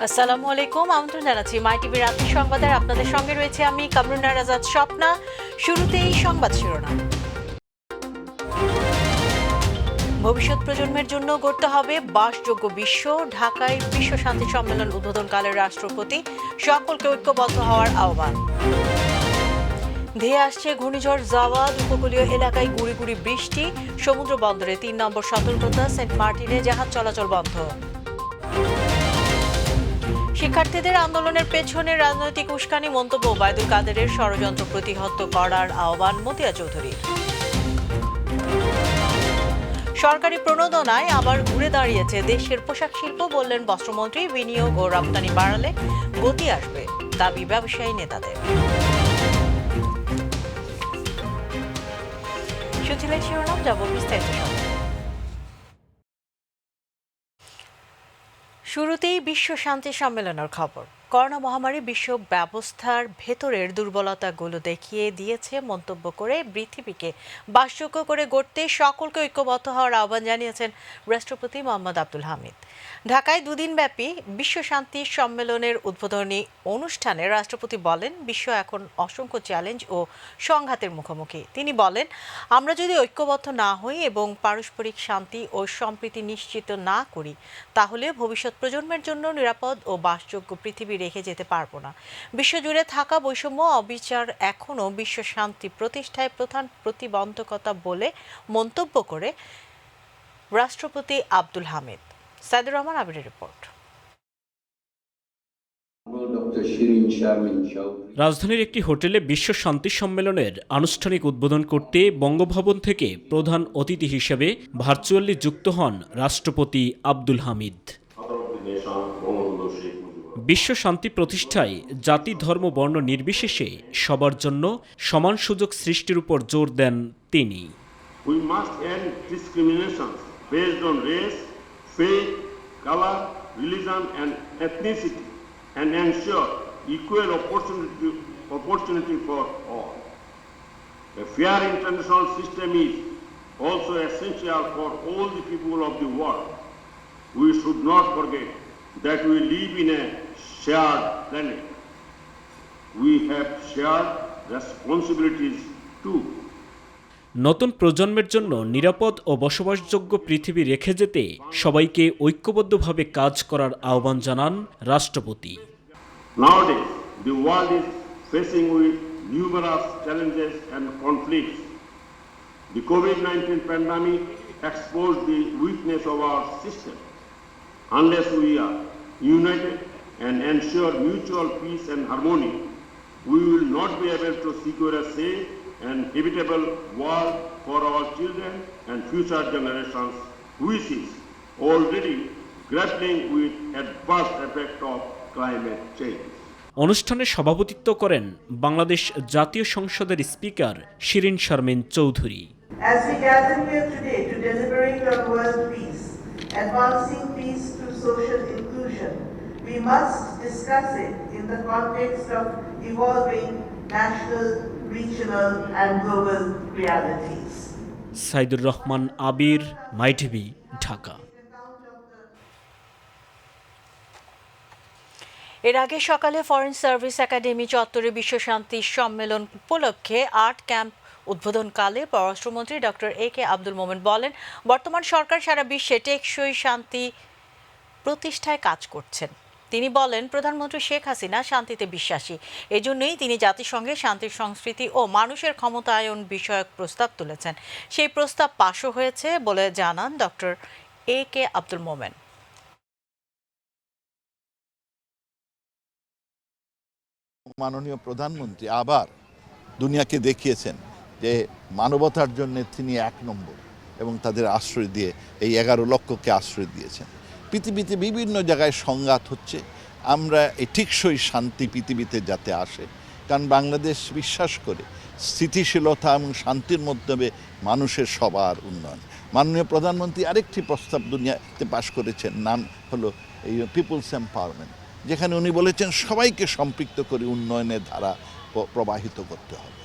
আসসালামু আলাইকুম, আমন্ত্রণ জানাচ্ছি মাই টিভি রাতের সংবাদে। আপনাদের সঙ্গে রয়েছে আমি কামরুন্নার আজাদ স্বপ্না। শুরুতেই সংবাদ শিরোনাম। ভবিষ্যৎ প্রজন্মের জন্য গড়তে হবে বাসযোগ্য বিশ্ব। ঢাকায় বিশ্ব শান্তি সম্মেলন উদ্বোধনকালে রাষ্ট্রপতি সকলকে ঐক্যবদ্ধ হওয়ার আহ্বান। ধেয়ে আসছে ঘূর্ণিঝড় জাওয়াদ, উপকূলীয় এলাকায় গুঁড়ি গুঁড়ি বৃষ্টি। সমুদ্র বন্দরে ৩ নম্বর সতর্কতা, সেন্ট মার্টিনে জাহাজ চলাচল বন্ধ। শিক্ষার্থীদের আন্দোলনের পেছনে রাজনৈতিক উস্কানি, মন্তব্য ওবায়দুল কাদেরের। ষড়যন্ত্র প্রতিহত করার আহ্বান মতিয়া চৌধুরীর। সরকারি প্রণোদনায় আবার ঘুরে দাঁড়িয়েছে দেশের পোশাক শিল্প, বললেন বস্ত্রমন্ত্রী। বিনিয়োগ ও রপ্তানি বাড়ালে গতি আসবে, দাবি ব্যবসায়ী নেতাদের। শুনছিলেন শিরোনাম, যাব বিস্তারিত সংবাদে। শুরুতেই বিশ্ব শান্তি সম্মেলনের খবর। করোনা মহামারী বিশ্ব ব্যবস্থার ভেতরের দুর্বলতাগুলো দেখিয়ে দিয়েছে মন্তব্য করে পৃথিবীকে বাসযোগ্য করে গড়তে সকলকে ঐক্যবদ্ধ হওয়ার আহ্বান জানিয়েছেন রাষ্ট্রপতি মোহাম্মদ আব্দুল হামিদ। ঢাকায় দুদিনব্যাপী বিশ্ব শান্তি সম্মেলনের উদ্বোধনী অনুষ্ঠানে রাষ্ট্রপতি বলেন, বিশ্ব এখন অসংখ্য চ্যালেঞ্জ ও সংঘাতের মুখোমুখি। তিনি বলেন, আমরা যদি ঐক্যবদ্ধ না হই এবং পারস্পরিক শান্তি ও সম্প্রীতি নিশ্চিত না করি, তাহলে ভবিষ্যৎ প্রজন্মের জন্য নিরাপদ ও বাসযোগ্য পৃথিবী রেখে যেতে পারবো না। বিশ্বজুড়ে থাকা বৈষম্য, অবিচার এখনও বিশ্ব শান্তি প্রতিষ্ঠায় প্রধান প্রতিবন্ধকতা বলে মন্তব্য করে রাষ্ট্রপতি আব্দুল হামিদ। সাইদুর রহমান আবিরের রিপোর্ট। রাজধানীর একটি হোটেলে বিশ্ব শান্তি সম্মেলনের আনুষ্ঠানিক উদ্বোধন করতে বঙ্গভবন থেকে প্রধান অতিথি হিসেবে ভার্চুয়ালি যুক্ত হন রাষ্ট্রপতি আব্দুল হামিদ। বিশ্ব শান্তি প্রতিষ্ঠায় জাতি, ধর্ম, বর্ণ নির্বিশেষে সবার জন্য সমান সুযোগ সৃষ্টির উপর জোর দেন তিনি। We must end discrimination based on race, faith, color, religion and ethnicity and ensure equal opportunity for all. A fair international system is also essential for all the people of the world. We should not forget that we live in a shared planet. We have shared responsibilities too. নতুন প্রজন্মের জন্য নিরাপদ ও বসবাসযোগ্য পৃথিবী রেখে যেতে সবাইকে ঐক্যবদ্ধভাবে কাজ করার আহ্বান জানান রাষ্ট্রপতি। Nowadays, the world is facing with numerous challenges and conflicts. The COVID-19 pandemic exposed the weakness of our system. Unless we are united and ensure mutual peace and harmony, we will not be able to secure a safe and habitable world for our children and future generations, which is already grappling with adverse effects of climate change. অনুষ্ঠানে সভাপতিত্ব করেন বাংলাদেশ জাতীয় সংসদের speaker Shirin Sharmin Chowdhury. As we gather here today to deliberate on world peace, advancing peace through social inclusion, we must discuss it in the context of evolving national, regional and global realities. Saidur Rahman Abir, my TV, Dhaka. এর আগে সকালে foreign service academy চত্বরে বিশ্ব শান্তি সম্মেলন উপলক্ষে art camp উদ্বোধনকালে পররাষ্ট্রমন্ত্রী doctor AK Abdul Momen বলেন, বর্তমান সরকার সারা বিশ্বে টেকসই শান্তি প্রতিষ্ঠায় কাজ করছেন। তিনি বলেন, প্রধানমন্ত্রী শেখ হাসিনা শান্তিতে বিশ্বাসী। এজন্যই তিনি জাতিসংঘে শান্তির সংস্কৃতি ও মানুষের ক্ষমতায়ন বিষয়ক প্রস্তাব তুলেছেন। সেই প্রস্তাব পাশও হয়েছে বলে জানান ডক্টর AK আব্দুল মোমেন। মাননীয় প্রধানমন্ত্রী আবার দুনিয়াকে দেখিয়েছেন যে মানবতার জন্য তিনি 1 নম্বর এবং তাদের আশ্রয় দিয়ে এই 11 লক্ষকে আশ্রয় দিয়েছেন। পৃথিবীতে বিভিন্ন জায়গায় সংঘাত হচ্ছে, আমরা এই টেকসই শান্তি পৃথিবীতে যাতে আসে, কারণ বাংলাদেশ বিশ্বাস করে স্থিতিশীলতা এবং শান্তির মাধ্যমে মানুষের সবার উন্নয়ন। মাননীয় প্রধানমন্ত্রী আরেকটি প্রস্তাব দুনিয়াতে পাশ করেছেন, নাম হলো এই পিপলস এম্পাওয়ারমেন্ট, যেখানে উনি বলেছেন সবাইকে সম্পৃক্ত করে উন্নয়নের ধারা প্রবাহিত করতে হবে।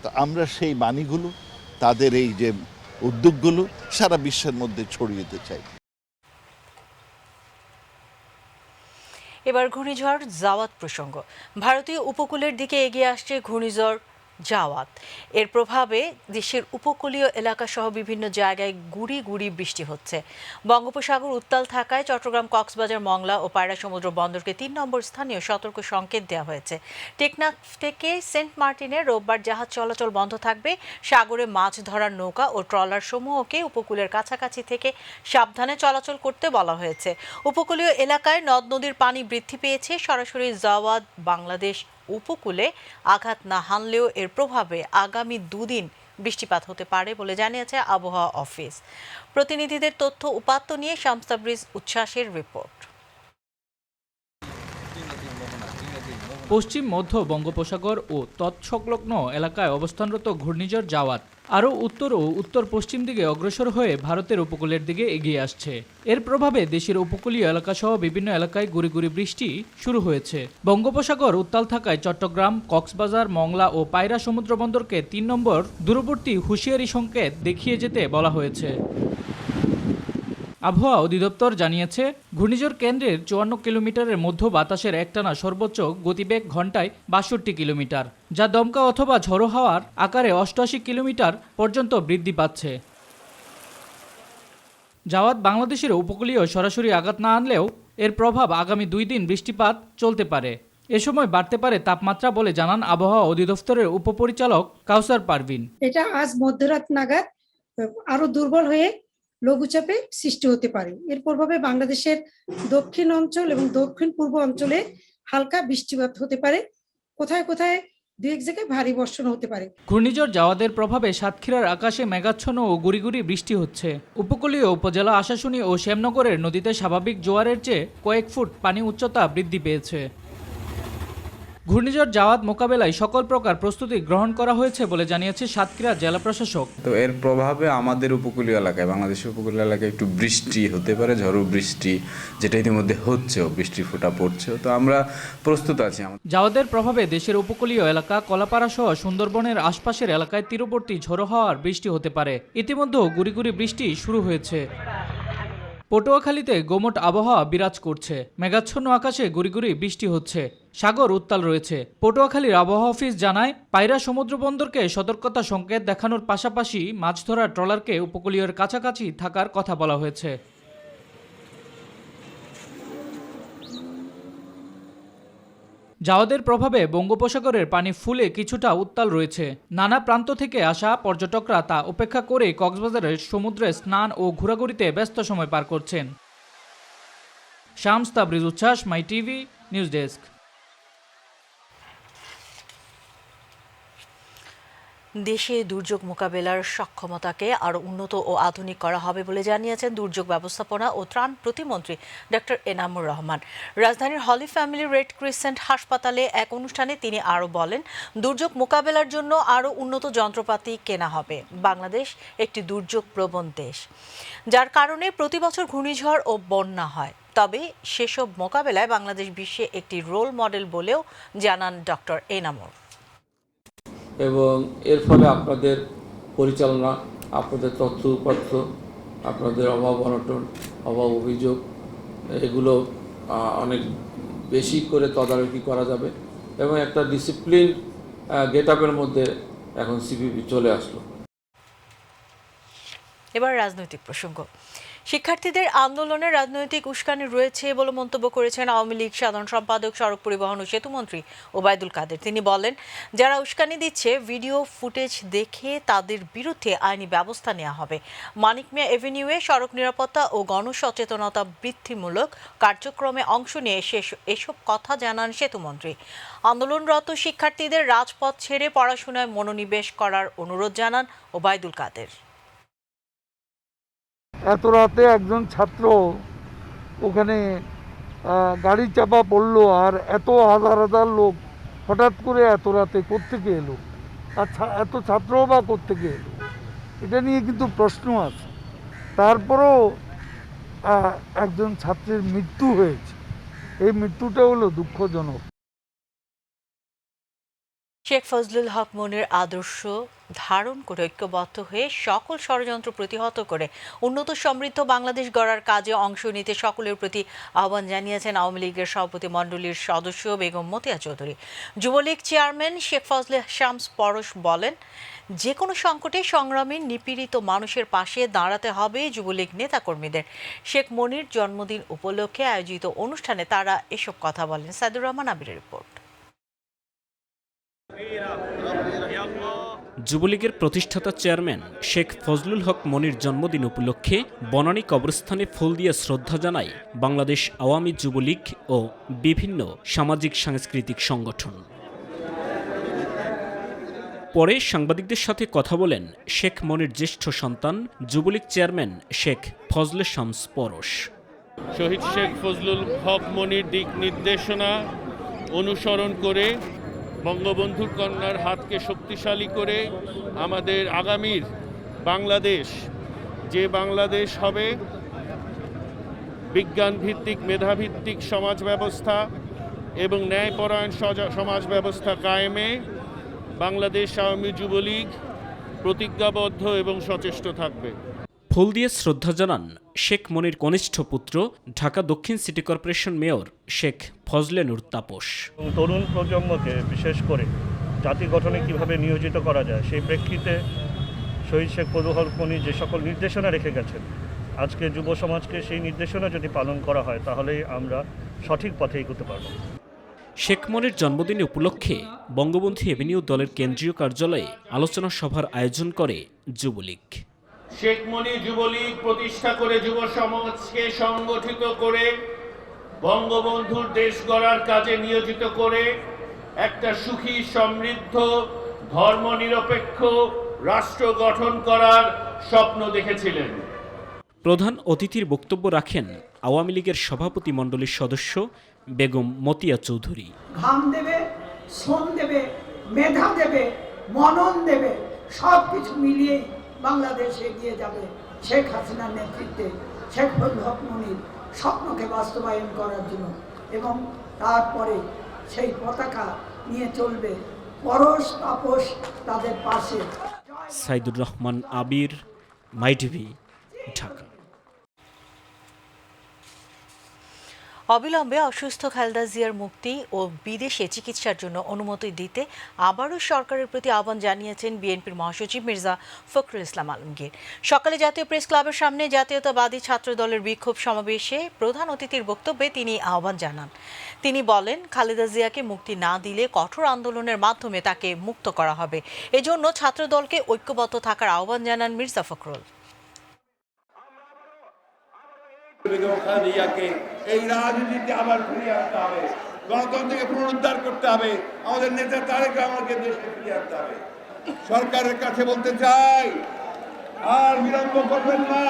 তো আমরা সেই বাণীগুলো, তাদের এই যে উদ্যোগগুলো সারা বিশ্বের মধ্যে ছড়িয়ে দিতে চাই। এবার ঘূর্ণিঝড় জাওয়াত প্রসঙ্গ। ভারতীয় উপকূলের দিকে এগিয়ে আসছে ঘূর্ণিঝড় জাওয়াত। এর প্রভাবে দেশের উপকূলীয় এলাকা সহ বিভিন্ন জায়গায় গুড়ি গুড়ি বৃষ্টি হচ্ছে। বঙ্গোপসাগর উত্তাল থাকায় চট্টগ্রাম, কক্সবাজার, মংলা ও পায়রা সমুদ্র বন্দরকে ৩ নম্বর স্থানীয় সতর্ক সংকেত দেওয়া হয়েছে। টেকনাফ থেকে সেন্ট মার্টিনে রোববার জাহাজ চলাচল বন্ধ থাকবে। সাগরে মাছ ধরার নৌকা ও ট্রলার সমূহকে উপকূলের কাছাকাছি থেকে সাবধানে চলাচল করতে বলা হয়েছে। উপকূলীয় এলাকায় নদ নদীর পানি বৃদ্ধি পেয়েছে। সরাসরি জাওয়াত বাংলাদেশ উপকূলে আঘাত না হানলেও এর প্রভাবে আগামী দুদিন বৃষ্টিপাত হতে পারে বলে জানিয়েছে আবহাওয়া অফিস। প্রতিনিধিদের তথ্য উপাত্ত নিয়ে শামস তাবরিজ উচ্ছ্বাসের রিপোর্ট। পশ্চিম মধ্য বঙ্গোপসাগর ও তৎসংলগ্ন এলাকায় অবস্থানরত ঘূর্ণিঝড় জাওয়াত আরও উত্তর ও উত্তর পশ্চিম দিকে অগ্রসর হয়ে ভারতের উপকূলের দিকে এগিয়ে আসছে। এর প্রভাবে দেশের উপকূলীয় এলাকাসহ বিভিন্ন এলাকায় গুড়ি গুড়ি বৃষ্টি শুরু হয়েছে। বঙ্গোপসাগর উত্তাল থাকায় চট্টগ্রাম, কক্সবাজার, মংলা ও পায়রা সমুদ্র বন্দরকে ৩ নম্বর দূরবর্তী হুঁশিয়ারি সংকেত দেখিয়ে যেতে বলা হয়েছে। আবহাওয়া অধিদপ্তর জানিয়েছে, ঘূর্ণিঝড় কেন্দ্রের ৫৪ কিলোমিটারের মধ্য বাতাসের একটানা সর্বোচ্চ গতিবেগ ঘন্টায় ৬২ কিলোমিটার, যা দমকা অথবা ঝড়ো হাওয়ার আকারে ৮৮ কিলোমিটার পর্যন্ত বৃদ্ধি পাচ্ছে। জাওয়াত বাংলাদেশের উপকূলীয় সরাসরি আঘাত না আনলেও এর প্রভাব আগামী ২ দিন বৃষ্টিপাত চলতে পারে। এ সময় বাড়তে পারে তাপমাত্রা বলে জানান আবহাওয়া অধিদপ্তরের উপপরিচালক কাউসার পারভিন। এটা আজ মধ্যরাত নাগাদ আরো দুর্বল হয়ে লঘুচাপে সৃষ্টি হতে পারে। এর প্রভাবে বাংলাদেশের দক্ষিণ অঞ্চল এবং দক্ষিণ পূর্ব অঞ্চলে হালকা বৃষ্টিপাত হতে পারে। কোথায় কোথায় দু এক জায়গায় ভারী বর্ষণ হতে পারে। ঘূর্ণিঝড় জাওয়াদের প্রভাবে সাতক্ষীরার আকাশে মেঘাচ্ছন্ন ও গুড়ি গুড়ি বৃষ্টি হচ্ছে। উপকূলীয় উপজেলা আশাশুনি ও শ্যামনগরের নদীতে স্বাভাবিক জোয়ারের চেয়ে কয়েক ফুট পানি উচ্চতা বৃদ্ধি পেয়েছে। ঘূর্ণিঝড় জাওয়াত মোকাবেলায় সকল প্রকার প্রস্তুতি গ্রহণ করা হয়েছে বলে জানিয়েছে সাতক্ষীরা জেলা প্রশাসক। তো এর প্রভাবে আমাদের উপকূলীয় এলাকায়, বাংলাদেশের উপকূলীয় এলাকায় একটু বৃষ্টি হতে পারে, ঝড়ো বৃষ্টি, যেটা ইতিমধ্যে হচ্ছেও, বৃষ্টির ফোঁটা পড়ছেও। তো আমরা প্রস্তুত আছি। জাওয়াতের প্রভাবে দেশের উপকূলীয় এলাকা, কলাপাড়া সহ সুন্দরবনের আশপাশের এলাকায় তীরবর্তী ঝোড়ো হাওয়ার বৃষ্টি হতে পারে। ইতিমধ্যে গুড়ি গুড়ি বৃষ্টি শুরু হয়েছে। পটুয়াখালীতে গোমট আবহাওয়া বিরাজ করছে। মেঘাচ্ছন্ন আকাশে গুড়ি গুড়ি বৃষ্টি হচ্ছে। সাগর উত্তাল রয়েছে। পটুয়াখালীর আবহাওয়া অফিস জানায়, পায়রা সমুদ্র বন্দরকে সতর্কতা সংকেত দেখানোর পাশাপাশি মাছ ধরার ট্রলারকে উপকূলীয়ের কাছাকাছি থাকার কথা বলা হয়েছে। জাওয়াদের প্রভাবে বঙ্গোপসাগরের পানি ফুলে কিছুটা উত্তাল রয়েছে। নানা প্রান্ত থেকে আসা পর্যটকরা তা উপেক্ষা করে কক্সবাজারের সমুদ্রে স্নান ও ঘোরাঘুরিতে ব্যস্ত সময় পার করছেন। শামস তাবরিজ উচ্ছ্বাস, মাই টিভি নিউজ ডেস্ক। দেশে দুর্যোগ মোকাবেলার সক্ষমতাকে আরও উন্নত ও আধুনিক করা হবে বলে জানিয়েছেন দুর্যোগ ব্যবস্থাপনা ও ত্রাণ প্রতিমন্ত্রী ডক্টর এনামুর রহমান। রাজধানীর হলি ফ্যামিলি রেড ক্রিসেন্ট হাসপাতালে এক অনুষ্ঠানে তিনি আরও বলেন, দুর্যোগ মোকাবেলার জন্য আরও উন্নত যন্ত্রপাতি কেনা হবে। বাংলাদেশ একটি দুর্যোগ প্রবণ দেশ, যার কারণে প্রতি বছর ঘূর্ণিঝড় ও বন্যা হয়। তবে সেসব মোকাবেলায় বাংলাদেশ বিশ্বে একটি রোল মডেল বলেও জানান ডক্টর এনামুর। এবং এর ফলে আপনাদের পরিচালনা, আপনাদের তথ্য উপাত্ত, আপনাদের অভাব অনটন, অভাব অভিযোগ, এগুলো অনেক বেশি করে তদারকি করা যাবে এবং একটা ডিসিপ্লিন গেট আপের মধ্যে এখন সিপিবি চলে আসলো। এবার রাজনৈতিক প্রসঙ্গ। শিক্ষার্থীদের আন্দোলনে রাজনৈতিক উস্কানি রয়েছে বলে মন্তব্য করেছেন আওয়ামী লীগ সাধারণ সম্পাদক, সড়ক পরিবহন ও সেতুমন্ত্রী ওবায়দুল কাদের। তিনি বলেন, যারা উস্কানি দিচ্ছে ভিডিও ফুটেজ দেখে তাদের বিরুদ্ধে আইনি ব্যবস্থা নেওয়া হবে। মানিক মিয়া এভিনিউয়ে সড়ক নিরাপত্তা ও গণসচেতনতা বৃদ্ধিমূলক কার্যক্রমে অংশ নিয়ে এসব কথা জানান সেতুমন্ত্রী। আন্দোলনরত শিক্ষার্থীদের রাজপথ ছেড়ে পড়াশোনায় মনোনিবেশ করার অনুরোধ জানান ওবায়দুল কাদের। এত রাতে একজন ছাত্র ওখানে গাড়ি চাপা পড়লো, আর এত হাজার হাজার লোক হঠাৎ করে এত রাতে কোত্থেকে এলো, আর এত ছাত্রও বা কোত্থেকে এলো, এটা নিয়ে কিন্তু প্রশ্ন আছে। তারপরেও একজন ছাত্রের মৃত্যু হয়েছে, এই মৃত্যুটা হলো দুঃখজনক। শেখ ফজলুল হক মনির আদর্শ ধারণ করে ঐক্যবদ্ধ হয়ে সকল ষড়যন্ত্র প্রতিহত করে উন্নত সমৃদ্ধ বাংলাদেশ গড়ার কাজে অংশ নিতে সকলের প্রতি আহ্বান জানিয়েছেন আওয়ামী লীগের সভাপতি মণ্ডলীর সদস্য বেগম মতিয়া চৌধুরী। যুবলীগ চেয়ারম্যান শেখ ফজলে শামস পরশ বলেন, যে কোনো সংকটে সংগ্রামী নিপীড়িত মানুষের পাশে দাঁড়াতে হবে যুবলীগ নেতাকর্মীদের। শেখ মনির জন্মদিন উপলক্ষে আয়োজিত অনুষ্ঠানে তারা এসব কথা বলেন। সাইদুর রহমান আবিরের রিপোর্ট। যুবলীগের প্রতিষ্ঠাতা চেয়ারম্যান শেখ ফজলুল হক মনির জন্মদিন উপলক্ষে বনানী কবরস্থানে ফুল দিয়ে শ্রদ্ধা জানায় বাংলাদেশ আওয়ামী যুবলীগ ও বিভিন্ন সামাজিক সাংস্কৃতিক সংগঠন। পরে সাংবাদিকদের সাথে কথা বলেন শেখ মনির জ্যেষ্ঠ সন্তান যুবলীগ চেয়ারম্যান শেখ ফজলে শামস পরশ। শহীদ শেখ ফজলুল হক মনির দিক নির্দেশনা অনুসরণ করে বঙ্গবন্ধুর কন্যার হাতকে শক্তিশালী করে আমাদের আগামীর বাংলাদেশ, যে বাংলাদেশ হবে বিজ্ঞান ভিত্তিক মেধাভিত্তিক সমাজ ব্যবস্থা এবং ন্যায়পরায়ণ সমাজ ব্যবস্থা কায়েমে বাংলাদেশ আওয়ামী যুবলীগ প্রতিজ্ঞাবদ্ধ এবং সচেষ্ট থাকবে। ফুল দিয়ে শ্রদ্ধা জানান শেখ মনির কনিষ্ঠ পুত্র ঢাকা দক্ষিণ city corporation mayor Sheikh Fazle Noor Taposh. তরুণ প্রজন্মকে বিশেষ করে জাতি গঠনে কিভাবে নিয়োজিত করা যায় সেই প্রেক্ষিতে শহীদ শেখ ফজলুল হক মনি যে সকল নির্দেশনা রেখে গেছেন, আজকে যুব সমাজকে সেই নির্দেশনা যদি পালন করা হয় তাহলেই আমরা সঠিক পথে এগোতে পারব। শেখ মনির জন্মদিন উপলক্ষে বঙ্গবন্ধু এভিনিউ দলের কেন্দ্রীয় কার্যালয়ে আলোচনা সভার আয়োজন করে যুবলীগ। শেখ মনি যুবলীগ প্রতিষ্ঠা করে যুব সমাজকে সংগঠিত করে বঙ্গবন্ধুর দেশ গড়ার কাজে নিয়োজিত করে একটা সুখী সমৃদ্ধ ধর্মনিরপেক্ষ রাষ্ট্র গঠন করার স্বপ্ন দেখেছিলেন। প্রধান অতিথির বক্তব্য রাখেন আওয়ামী লীগের সভাপতি মণ্ডলীর সদস্য বেগম মতিয়া চৌধুরী। ঘাম দেবে, শ্রম দেবে, মেধা দেবে, মনন দেবে, সব কিছু মিলিয়েই বাংলাদেশ এগিয়ে যাবে শেখ হাসিনার নেতৃত্বে শেখ ফজলুল হক মনির স্বপ্নকে বাস্তবায়ন করার জন্য, এবং তারপরে সেই পতাকা নিয়ে চলবে পরশ তাপস তাদের পাশে। সাইদুর রহমান আবির, মাই টিভি, ঢাকা। অবিলম্বে অসুস্থ খালেদা জিয়ার মুক্তি ও বিদেশে চিকিৎসার জন্য অনুমতি দিতে আবারও সরকারের প্রতি আহ্বান জানিয়েছেন বিএনপির মহাসচিব মির্জা ফখরুল ইসলাম আলমগীর। সকালে জাতীয় প্রেস ক্লাবের সামনে জাতীয়তাবাদী ছাত্র দলের বিক্ষোভ সমাবেশে প্রধান অতিথির বক্তব্যে তিনি আহ্বান জানান। তিনি বলেন, খালেদা জিয়াকে মুক্তি না দিলে কঠোর আন্দোলনের মাধ্যমে তাকে মুক্ত করা হবে। এজন্য ছাত্রদলকে ঐক্যবদ্ধ থাকার আহ্বান জানান মির্জা ফখরুল। এই রাজনীতিতে আবার ফিরিয়ে আনতে হবে, গণতন্ত্রকে পুনরুদ্ধার করতে হবে, আমাদের নেতা তারেক রহমানকে দেশে ফিরিয়ে আনতে হবে। সরকারের কাছে বলতে চাই, আর বিলম্ব করবেন না,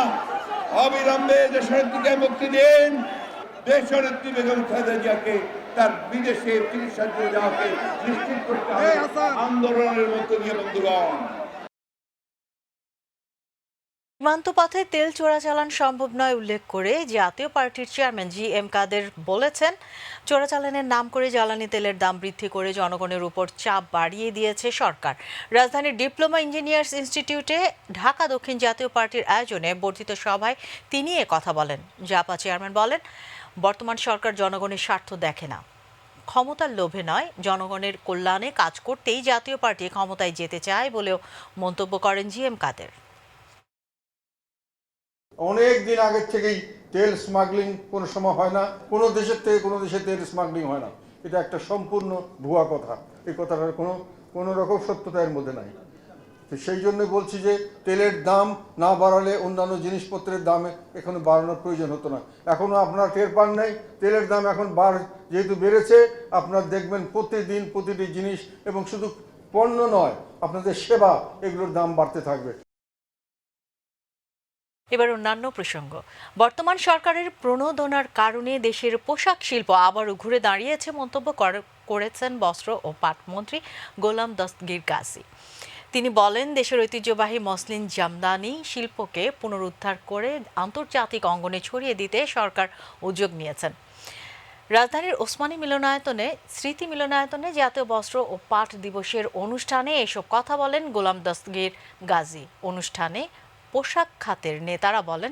অবিলম্বে দেশনেত্রীকে মুক্তি দিন। দেশনেত্রী বেগম খালেদা জিয়াকে তার বিদেশে চিকিৎসার জন্য যাওয়াকে নিশ্চিত করতে হবে আন্দোলনের মধ্য দিয়ে। বন্ধুগণ, সীমান্ত পথে তেল চোরাচালান সম্ভব নয় উল্লেখ করে জাতীয় পার্টির চেয়ারম্যান জি.এম. কাদের বলেছেন, চোরাচালানের নাম করে জ্বালানি তেলের দাম বৃদ্ধি করে জনগণের উপর চাপ বাড়িয়ে দিয়েছে সরকার। রাজধানীর ডিপ্লোমা ইঞ্জিনিয়ার্স ইনস্টিটিউটে ঢাকা দক্ষিণ জাতীয় পার্টির আয়োজনে বর্ধিত সভায় তিনি এ কথা বলেন। জাপা চেয়ারম্যান বলেন, বর্তমান সরকার জনগণের স্বার্থ দেখে না, ক্ষমতার লোভে নয়, জনগণের কল্যাণে কাজ করতেই জাতীয় পার্টি ক্ষমতায় যেতে চায় বলেও মন্তব্য করেন জি.এম. কাদের। অনেক দিন আগের থেকেই তেল স্মাগলিং কোনো সময় হয় না, কোনো দেশের থেকে কোনো দেশে তেল স্মাগলিং হয় না, এটা একটা সম্পূর্ণ ভুয়া কথা। এই কথাটার কোনো রকম সত্যতা এর মধ্যে নাই। তো সেই জন্য বলছি যে তেলের দাম না বাড়ালে অন্যান্য জিনিসপত্রের দাম এখনো বাড়ানোর প্রয়োজন হতো না। এখনও আপনারা টের পান নাই, তেলের দাম এখন যেহেতু বেড়েছে, আপনারা দেখবেন প্রতিদিন প্রতিটি জিনিস এবং শুধু পণ্য নয়, আপনাদের সেবা এগুলোর দাম বাড়তে থাকবে। এবার অন্যান্য প্রসঙ্গ। বর্তমান সরকারের প্রণোদনার কারণে দেশের পোশাক শিল্প আবারও ঘুরে দাঁড়িয়েছে মন্তব্য করেছেন বস্ত্র ও পাট মন্ত্রী গোলাম দস্তগীর গাজী। তিনি বলেন, দেশের ঐতিহ্যবাহী মসলিন জামদানি শিল্পকে পুনরুদ্ধার করে আন্তর্জাতিক অঙ্গনে ছড়িয়ে দিতে সরকার উদ্যোগ নিয়েছেন। রাজধানীর ওসমানী মিলনায়তনে স্মৃতি মিলনায়তনে জাতীয় বস্ত্র ও পাট দিবসের অনুষ্ঠানে এসব কথা বলেন গোলাম দস্তগীর গাজী। অনুষ্ঠানে পোশাক খাতের নেতারা বলেন,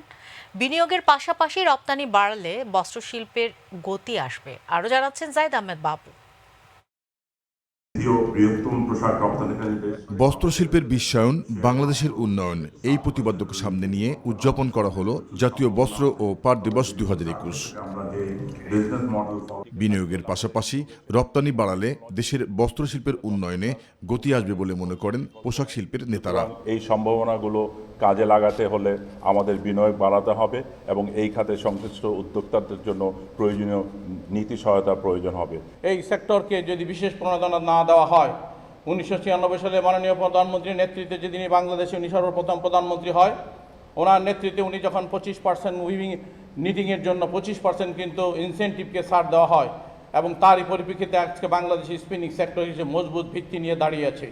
বিনিয়োগের পাশাপাশি রপ্তানি বাড়লে বস্ত্রশিল্পের গতি আসবে। আরও জানাচ্ছেন জায়েদ আহমেদ বাবু। বস্ত্রশিল্পের বিশ্বায়ন, বাংলাদেশের উন্নয়ন, এই প্রতিপাদ্যকে সামনে নিয়ে উদযাপন করা হলো জাতীয় বস্ত্র ও পাট দিবস 2021। বিনিয়োগের পাশাপাশি রপ্তানি বাড়ালে দেশের বস্ত্রশিল্পের উন্নয়নে গতি আসবে বলে মনে করেন পোশাক শিল্পের নেতারা। এই সম্ভাবনাগুলো কাজে লাগাতে হলে আমাদের বিনিয়োগ বাড়াতে হবে এবং এই খাতে সংশ্লিষ্ট উদ্যোক্তাদের জন্য প্রয়োজনীয় নীতি সহায়তা প্রয়োজন হবে। এই সেক্টরকে যদি বিশেষ প্রণোদনা না দেওয়া হয়, 1996 সালে মাননীয় প্রধানমন্ত্রীর নেতৃত্বে যেদিন বাংলাদেশে উনি সর্বপ্রথম প্রধানমন্ত্রী হয়, ওনার নেতৃত্বে উনি যখন 25% উইভিং নিটিংয়ের জন্য 25% কিন্তু ইনসেন্টিভকে ছাড় দেওয়া হয় এবং তারই পরিপ্রেক্ষিতে আজকে বাংলাদেশি স্পিনিং সেক্টর হিসেবে মজবুত ভিত্তি নিয়ে দাঁড়িয়ে আছে।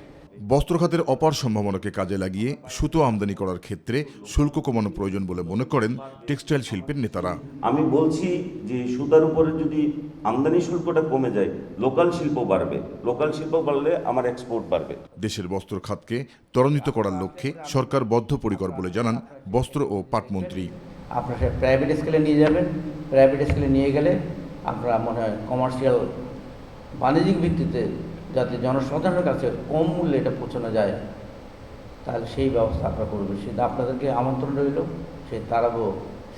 বস্ত্র খাতের অপার সম্ভাবনাকে কাজে লাগিয়ে সুতো আমদানি করার ক্ষেত্রে শুল্ক কমানো প্রয়োজন বলে মনে করেন টেক্সটাইল শিল্পের নেতারা। আমি বলছি যে সুতার উপরে যদি আমদানি শুল্কটা কমে যায়, লোকাল শিল্প বাড়বে, লোকাল শিল্প বাড়লে আমার এক্সপোর্ট বাড়বে। দেশের বস্ত্র খাতকে ত্বরান্বিত করার লক্ষ্যে সরকার বদ্ধপরিকর বলে জানান বস্ত্র ও পাট মন্ত্রী। আপনারা প্রাইভেট স্কেলে নিয়ে যাবেন, প্রাইভেট স্কেলে নিয়ে গেলে আমরা মনে হয় কমার্শিয়াল বাণিজ্যিক ভিত্তিতে যাতে জনসাধারণের কাছে কম মূল্যে এটা পৌঁছানো যায়, তাহলে সেই ব্যবস্থা আপনারা করবেন। সেটা আপনাদেরকে আমন্ত্রণ রইল, সেই তারাবো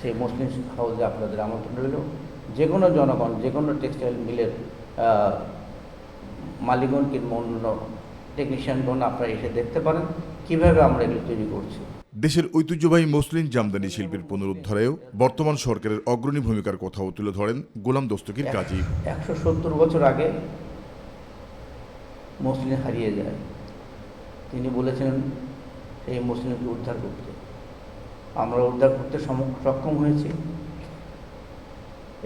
সেই মুসলিম হাউসে আপনাদের আমন্ত্রণ রইল। যে কোনো জনগণ, যে কোনো টেক্সটাইল মিলের মালিকগণ কিংবা অন্য টেকনিশিয়ানগণ আপনারা এসে দেখতে পারেন কীভাবে আমরা এগুলো তৈরি করছি। দেশের ঐতিহ্যবাহী মসলিন জামদানি শিল্পের পুনরুদ্ধারেও বর্তমান সরকারের অগ্রণী ভূমিকার কথাও তুলে ধরেন গোলাম দস্তগীর গাজী। 170 বছর আগে মসলিন হারিয়ে যায়, তিনি বলেছিলেন এই মসলিনকে উদ্ধার করতে। আমরা উদ্ধার করতে সক্ষম হয়েছি,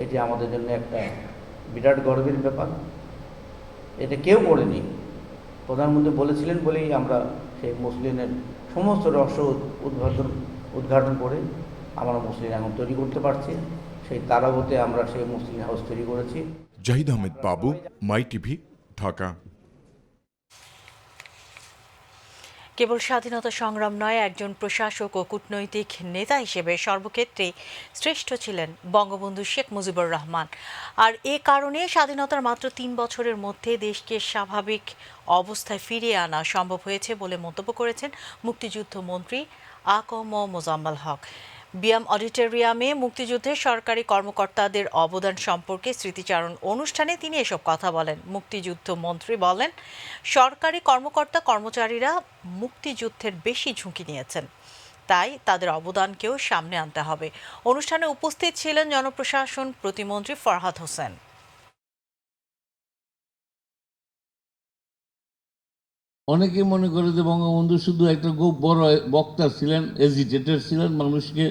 এটি আমাদের জন্য একটা বিরাট গর্বের ব্যাপার। এটা কেউ করেনি, প্রধানমন্ত্রী বলেছিলেন বলেই আমরা সেই মসলিনের সমস্ত রহস্য উদ্ঘাটন করে আমরা মসলিন এখন তৈরি করতে পারছি। সেই তারাবতে আমরা সেই মসলিন হাউস তৈরি করেছি। জাহিদ আহমেদ বাবু, মাই টিভি, ঢাকা। কেবল স্বাধীনতা সংগ্রাম নয়, একজন প্রশাসক ও কূটনৈতিক নেতা হিসেবে সর্বক্ষেত্রেই শ্রেষ্ঠ ছিলেন বঙ্গবন্ধু শেখ মুজিবুর রহমান। আর এ কারণে স্বাধীনতার মাত্র 3 বছরের মধ্যে দেশকে স্বাভাবিক অবস্থায় ফিরিয়ে আনা সম্ভব হয়েছে বলে মন্তব্য করেছেন মুক্তিযুদ্ধ মন্ত্রী আ.ক.ম মোজাম্মেল হক। বিয়াম অডিটোরিয়ামে মুক্তিযুদ্ধের সরকারি কর্মকর্তাদের অবদান সম্পর্কে স্মৃতিচারণ অনুষ্ঠানে তিনি এসব কথা বলেন। মুক্তিযুদ্ধ মন্ত্রী বলেন, সরকারি কর্মকর্তা কর্মচারীরা মুক্তিযুদ্ধের বেশি ঝুঁকি নিয়েছেন, তাই তাদের অবদানকেও সামনে আনতে হবে। অনুষ্ঠানে উপস্থিত ছিলেন জনপ্রশাসন প্রতিমন্ত্রী ফরহাদ হোসেন। অনেকে মনে করে যে বঙ্গবন্ধু শুধু একটা খুব বড় বক্তা ছিলেন, এজিটেটর ছিলেন, মানুষকে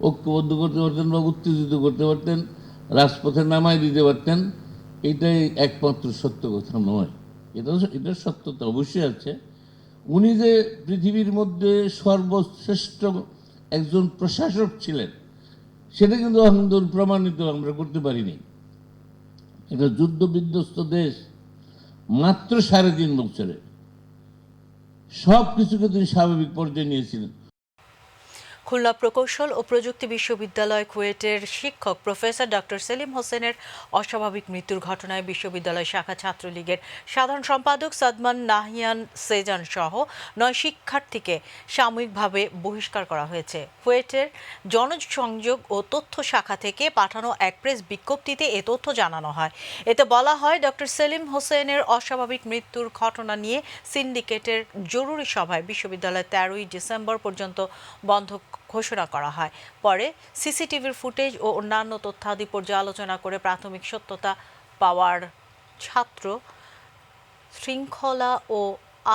ঐক্যবদ্ধ করতে পারতেন বা উত্তেজিত করতে পারতেন, রাজপথে নামাই দিতে পারতেন। এটাই একমাত্র সত্য কথা নয়, এটার সত্যতা অবশ্যই আছে। উনি যে পৃথিবীর মধ্যে সর্বশ্রেষ্ঠ একজন প্রশাসক ছিলেন, সেটা কিন্তু এখন প্রমাণিত আমরা করতে পারিনি। এটা যুদ্ধ বিধ্বস্ত দেশ, মাত্র 3.5 বছরে সব কিছুকে তিনি স্বাভাবিক পর্যায়ে নিয়েছিলেন। খুলনা প্রকৌশল ও প্রযুক্তি বিশ্ববিদ্যালয় কুয়েটের শিক্ষক প্রফেসর ডক্টর সেলিম হোসেনের অস্বাভাবিক মৃত্যুর ঘটনায় বিশ্ববিদ্যালয় শাখা ছাত্রলীগের সাধারণ সম্পাদক সাদমান নাহিয়ান সেজান সহ 9 শিক্ষার্থীকে সাময়িকভাবে বহিষ্কার করা হয়েছে। কুয়েটের জনসংযোগ ও তথ্য শাখা থেকে পাঠানো এক প্রেস বিজ্ঞপ্তিতে এ তথ্য জানানো হয়। এতে বলা হয়, ডক্টর সেলিম হোসেনের অস্বাভাবিক মৃত্যুর ঘটনা নিয়ে সিন্ডিকেটের জরুরি সভায় বিশ্ববিদ্যালয় 13ই ডিসেম্বর পর্যন্ত বন্ধ ঘোষণা করা হয়। পরে সিসিটিভির ফুটেজ ও অন্যান্য তথ্যাদি পর্যালোচনা করে প্রাথমিক সত্যতা পাওয়ার ছাত্র শৃঙ্খলা ও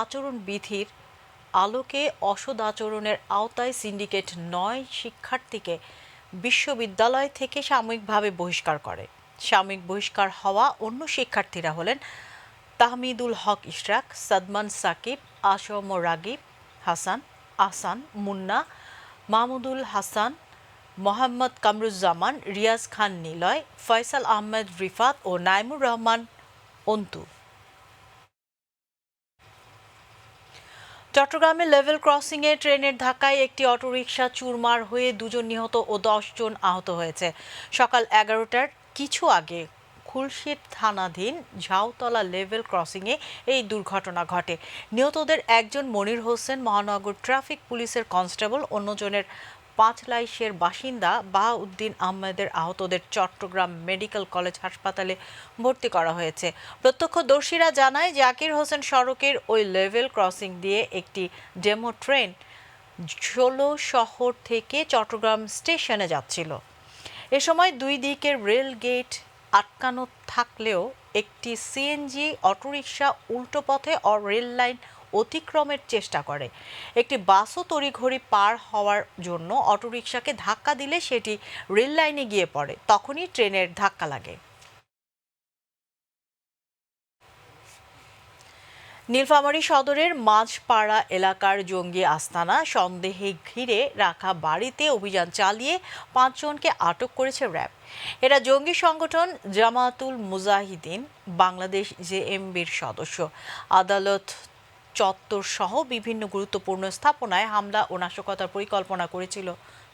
আচরণ বিধির আলোকে অসৎ আচরণের আওতায় সিন্ডিকেট 9 শিক্ষার্থীকে বিশ্ববিদ্যালয় থেকে সাময়িকভাবে বহিষ্কার করে। সাময়িক বহিষ্কার হওয়া অন্য শিক্ষার্থীরা হলেন তাহমিদুল হক ইশরাক, সাদমান সাকিব, আসম রাগিব হাসান, আহসান, মুন্না, মাহমুদুল হাসান, মোহাম্মদ কামরুজ্জামান, রিয়াজ খান নিলয়, ফয়সাল আহমেদ রিফাত ও নাইমুর রহমান অন্তু। চট্টগ্রামে লেভেল ক্রসিংয়ে ট্রেনের ধাক্কায় একটি অটোরিকশা চুরমার হয়ে 2 জন নিহত ও 10 জন আহত হয়েছে। সকাল 11টার কিছু আগে খুলশীর থানাধীন ঝাউতলা লেভেল ক্রসিংয়ে এই দুর্ঘটনা ঘটে। নিহতদের একজন মনির হোসেন মহানগর ট্রাফিক পুলিশের কনস্টেবল, অন্যজনের পাঁচলাইশের বাসিন্দা বাহাউদ্দিন আহমেদের আহতদের চট্টগ্রাম মেডিকেল কলেজ হাসপাতালে ভর্তি করা হয়েছে। প্রত্যক্ষদর্শীরা জানায় জাকির হোসেন সড়কের ওই লেভেল ক্রসিং দিয়ে একটি ডেমো ট্রেন 16 শহর থেকে চট্টগ্রাম স্টেশনে যাচ্ছিল। এ সময় দুই দিকের রেল গেট আটকানো থাকলেও একটি সিএনজি অটোরিকশা উল্টো পথে রেল লাইন অতিক্রমের চেষ্টা করে। একটি বাসও তড়িঘড়ি পার হওয়ার জন্য অটোরিকশাকে ধাক্কা দিলে সেটি রেল লাইনে গিয়ে পড়ে। তখনই ট্রেনের ধাক্কা লাগে। নীলফামারী সদরের মাঝপাড়া এলাকার জঙ্গি আস্তানা সন্দেহে ঘিরে রাখা বাড়িতে অভিযান চালিয়ে 5 জনকে আটক করেছে র্যাব। এরা জঙ্গি সংগঠন জামাতুল মুজাহিদিন বাংলাদেশ জেএমবির সদস্য। আদালত চত্বর সহ বিভিন্ন গুরুত্বপূর্ণ স্থাপনায় হামলা ও নাশকতার পরিকল্পনা করেছিল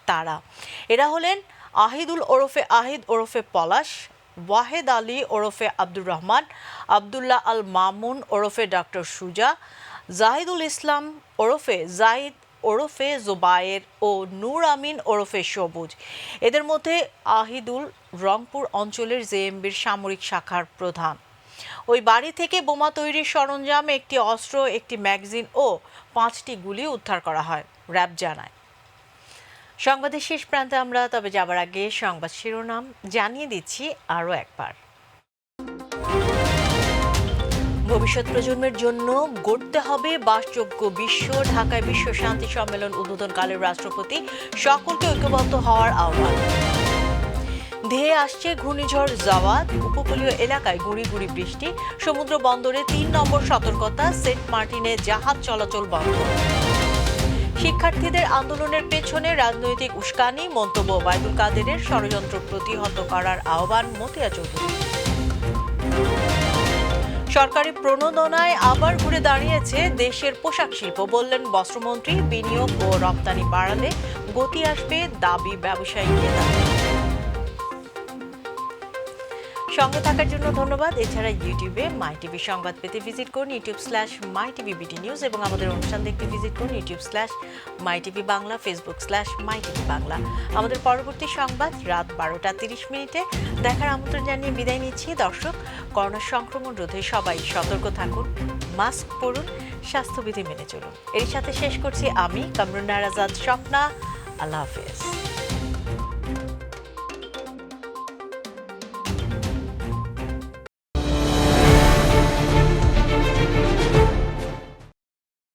তারা। এরা হলেন আহিদুল ওরফে আহিদ ওরফে পলাশ, ওয়াহেদ আলী ওরফে আব্দুর রহমান, আবদুল্লাহ আল মামুন ওরফে ডক্টর সুজা, জাহিদুল ইসলাম ওরফে জাহিদ ওরফে জোবায়ের ও নূর আমিন ওরফে সবুজ। এদের মধ্যে আহিদুল রংপুর অঞ্চলের জেএমবির সামরিক শাখার প্রধান। ওই বাড়ি থেকে বোমা তৈরির সরঞ্জাম, একটি অস্ত্র, একটি ম্যাগাজিন ও 5টি গুলি উদ্ধার করা হয়, র্যাব জানায়। সংবাদের শেষ প্রান্তে আমরা তবে যাবার আগে সংবাদ শিরোনাম জানিয়ে দিচ্ছি আরও একবার। ভবিষ্যৎ প্রজন্মের জন্য গড়তে হবে বাসযোগ্য বিশ্ব। ঢাকায় বিশ্ব শান্তি সম্মেলন উদ্বোধনকালে রাষ্ট্রপতি সকলকে ঐক্যবদ্ধ হওয়ার আহ্বান। ধেয়ে আসছে ঘূর্ণিঝড় জাওয়াদ, উপকূলীয় এলাকায় গুঁড়ি গুঁড়ি বৃষ্টি। সমুদ্র বন্দরে 3 নম্বর সতর্কতা, সেন্ট মার্টিনে জাহাজ চলাচল বন্ধ। শিক্ষার্থীদের আন্দোলনের পেছনে রাজনৈতিক উস্কানি, মন্তব্য ওবায়দুল কাদেরের। ষড়যন্ত্র প্রতিহত করার আহ্বান মতিয়া চৌধুরী। সরকারি প্রণোদনায় আবার ঘুরে দাঁড়িয়েছে দেশের পোশাক শিল্প, বললেন বস্ত্রমন্ত্রী। বিনিয়োগ ও রপ্তানি বাড়ালে গতি আসবে, দাবি ব্যবসায়ীদের। সঙ্গে থাকার জন্য ধন্যবাদ। এছাড়া ইউটিউবে মাই টিভি সংবাদ পেতে ভিজিট করুন youtube/mytvbd নিউজ এবং আমাদের অনুষ্ঠান দেখতে ভিজিট করুন youtube/mytv বাংলা, facebook/mytv বাংলা। আমাদের পরবর্তী সংবাদ রাত 12টা 30 মিনিটে দেখার আমন্ত্রণ জানিয়ে বিদায় নিচ্ছি। দর্শক, করোনা সংক্রমণ রোধে সবাই সতর্ক থাকুন, মাস্ক পরুন, স্বাস্থ্যবিধি মেনে চলুন। এর সাথে শেষ করছি আমি কামরুন্নাহার আজাদ স্বপ্না। আল্লাহ হাফেজ।